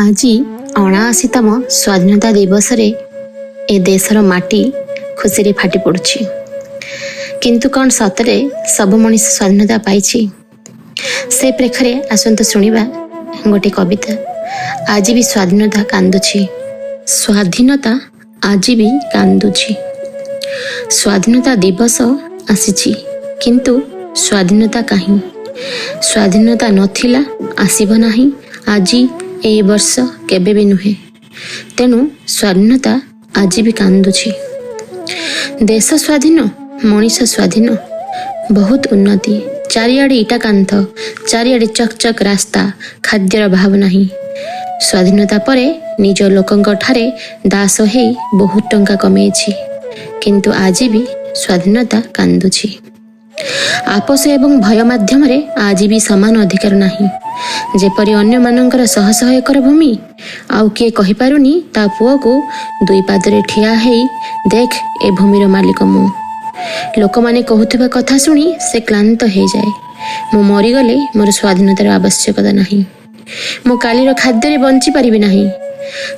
আজি 79ତମ ସ୍ୱାଧୀନତା ଦିବସରେ ଏ ଦେଶର ମାଟି ଖୁସିରେ ଫାଟି ପଡ଼ୁଛି। କିନ୍ତୁ କ'ଣ ସତରେ ସବୁ ମଣିଷ ସ୍ୱାଧୀନତା ପାଇଛି? ସେ ପ୍ରେକ୍ଷରେ ଆସନ୍ତୁ ଶୁଣିବା ଗୋଟିଏ କବିତା। ଆଜି ବି ସ୍ୱାଧୀନତା କାନ୍ଦୁଛି, ସ୍ୱାଧୀନତା ଆଜି ବି କାନ୍ଦୁଛି। ସ୍ୱାଧୀନତା ଦିବସ ଆସିଛି, କିନ୍ତୁ ସ୍ୱାଧୀନତା କାହିଁ? ସ୍ୱାଧୀନତା ନଥିଲା, ଆସିବ ନାହିଁ, ଆଜି ଏହି ବର୍ଷ କେବେ ବି ନୁହେଁ। ତେଣୁ ସ୍ୱାଧୀନତା ଆଜି ବି କାନ୍ଦୁଛି। ଦେଶ ସ୍ୱାଧୀନ, ମଣିଷ ସ୍ୱାଧୀନ, ବହୁତ ଉନ୍ନତି। ଚାରିଆଡ଼େ ଇଟା କାନ୍ଥ, ଚାରିଆଡ଼େ ଚକ୍ ଚକ୍ ରାସ୍ତା, ଖାଦ୍ୟର ଅଭାବ ନାହିଁ। ସ୍ୱାଧୀନତା ପରେ ନିଜ ଲୋକଙ୍କ ଠାରେ ଦାସ ହେଇ ବହୁତ ଟଙ୍କା କମେଇଛି, କିନ୍ତୁ ଆଜି ବି ସ୍ୱାଧୀନତା କାନ୍ଦୁଛି। ଆପୋଷ ଏବଂ ଭୟ ମାଧ୍ୟମରେ ଆଜି ବି ସମାନ ଅଧିକାର ନାହିଁ। ଯେପରି ଅନ୍ୟମାନଙ୍କର ଶହ ଶହ ଏକର ଭୂମି, ଆଉ କିଏ କହିପାରୁନି ତା ପୁଅକୁ ଦୁଇ ପାଦରେ ଠିଆ ହେଇ, ଦେଖ ଏ ଭୂମିର ମାଲିକ ମୁଁ। ଲୋକମାନେ କହୁଥିବା କଥା ଶୁଣି ସେ କ୍ଳାନ୍ତ ହେଇଯାଏ। ମୁଁ ମରିଗଲେ ମୋର ସ୍ୱାଧୀନତାର ଆବଶ୍ୟକତା ନାହିଁ। ମୁଁ କାଲିର ଖାଦ୍ୟରେ ବଞ୍ଚିପାରିବି ନାହିଁ।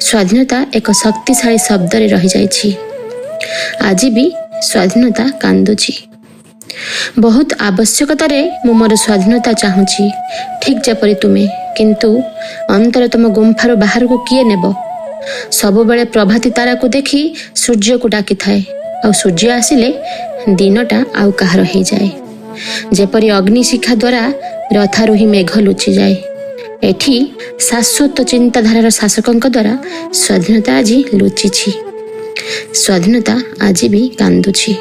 ସ୍ୱାଧୀନତା ଏକ ଶକ୍ତିଶାଳୀ ଶବ୍ଦରେ ରହିଯାଇଛି। ଆଜି ବି ସ୍ୱାଧୀନତା କାନ୍ଦୁଛି। ବହୁତ ଆବଶ୍ୟକତାରେ ମୁଁ ମୋର ସ୍ୱାଧୀନତା ଚାହୁଁଛି, ଠିକ୍ ଯେପରି ତୁମେ। କିନ୍ତୁ ଅନ୍ତର ତୁମ ଗୁମ୍ଫାରୁ ବାହାରକୁ କିଏ ନେବ? ସବୁବେଳେ ପ୍ରଭାତୀ ତାରାକୁ ଦେଖି ସୂର୍ଯ୍ୟକୁ ଡାକିଥାଏ, ଆଉ ସୂର୍ଯ୍ୟ ଆସିଲେ ଦିନଟା ଆଉ କାହାର ହେଇଯାଏ। ଯେପରି ଅଗ୍ନିଶିଖା ଦ୍ୱାରା ରଥାରୁହି ମେଘ ଲୁଚିଯାଏ, ଏଠି ଶାଶ୍ୱତ ଚିନ୍ତାଧାରାର ଶାସକଙ୍କ ଦ୍ୱାରା ସ୍ୱାଧୀନତା ଆଜି ଲୁଚିଛି। ସ୍ୱାଧୀନତା ଆଜି ବି କାନ୍ଦୁଛି।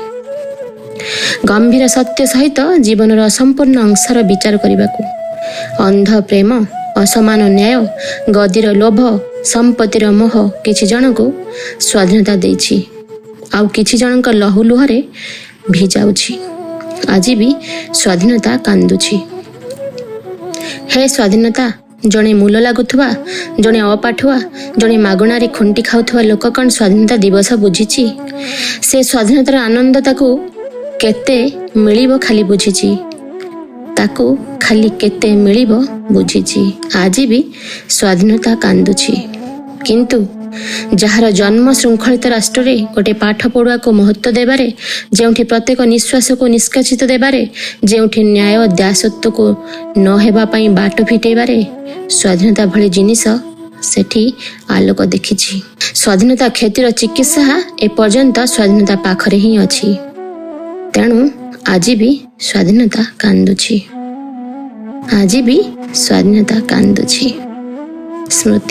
ଗମ୍ଭୀର ସତ୍ୟ ସହିତ ଜୀବନର ଅସମ୍ପୂର୍ଣ୍ଣ ଅଂଶର ବିଚାର କରିବାକୁ। ଅନ୍ଧ ପ୍ରେମ, ଅସମାନ ନ୍ୟାୟ, ଗଦିର ଲୋଭ, ସମ୍ପତ୍ତିର ମୋହ କିଛି ଜଣଙ୍କୁ ସ୍ୱାଧୀନତା ଦେଇଛି, ଆଉ କିଛି ଜଣଙ୍କ ଲହୁ ଲୁହରେ ଭିଜାଉଛି। ଆଜି ବି ସ୍ୱାଧୀନତା କାନ୍ଦୁଛି। ହେ ସ୍ୱାଧୀନତା, ଜଣେ ମୂଲ ଲାଗୁଥିବା, ଜଣେ ଅପାଠୁଆ, ଜଣେ ମାଗଣାରେ ଖୁଣ୍ଟି ଖାଉଥିବା ଲୋକ କ'ଣ ସ୍ୱାଧୀନତା ଦିବସ ବୁଝିଛି? ସେ ସ୍ୱାଧୀନତାର ଆନନ୍ଦ ତାକୁ କେତେ ମିଳିବ ଖାଲି ବୁଝିଛି, ତାକୁ ଖାଲି କେତେ ମିଳିବ ବୁଝିଛି। ଆଜି ବି ସ୍ୱାଧୀନତା କାନ୍ଦୁଛି। କିନ୍ତୁ ଯାହାର ଜନ୍ମ ଶୃଙ୍ଖଳିତ ରାଷ୍ଟ୍ରରେ ଗୋଟିଏ ପାଠ ପଢ଼ୁଆକୁ ମହତ୍ତ୍ୱ ଦେବାରେ, ଯେଉଁଠି ପ୍ରତ୍ୟେକ ନିଶ୍ୱାସକୁ ନିଷ୍କାସିତ ଦେବାରେ, ଯେଉଁଠି ନ୍ୟାୟ ଦାସତ୍ୱକୁ ନ ହେବା ପାଇଁ ବାଟ ଫିଟେଇବାରେ, ସ୍ୱାଧୀନତା ଭଳି ଜିନିଷ ସେଠି ଆଲୋକ ଦେଖିଛି। ସ୍ୱାଧୀନତା କ୍ଷତିର ଚିକିତ୍ସା ଏପର୍ଯ୍ୟନ୍ତ ସ୍ୱାଧୀନତା ପାଖରେ ହିଁ ଅଛି। ତେଣୁ ଆଜି ବି ସ୍ୱାଧୀନତା କାନ୍ଦୁଛି। ଆଜି ବି ସ୍ୱାଧୀନତା କାନ୍ଦୁଛି। ସ୍ମୃତି।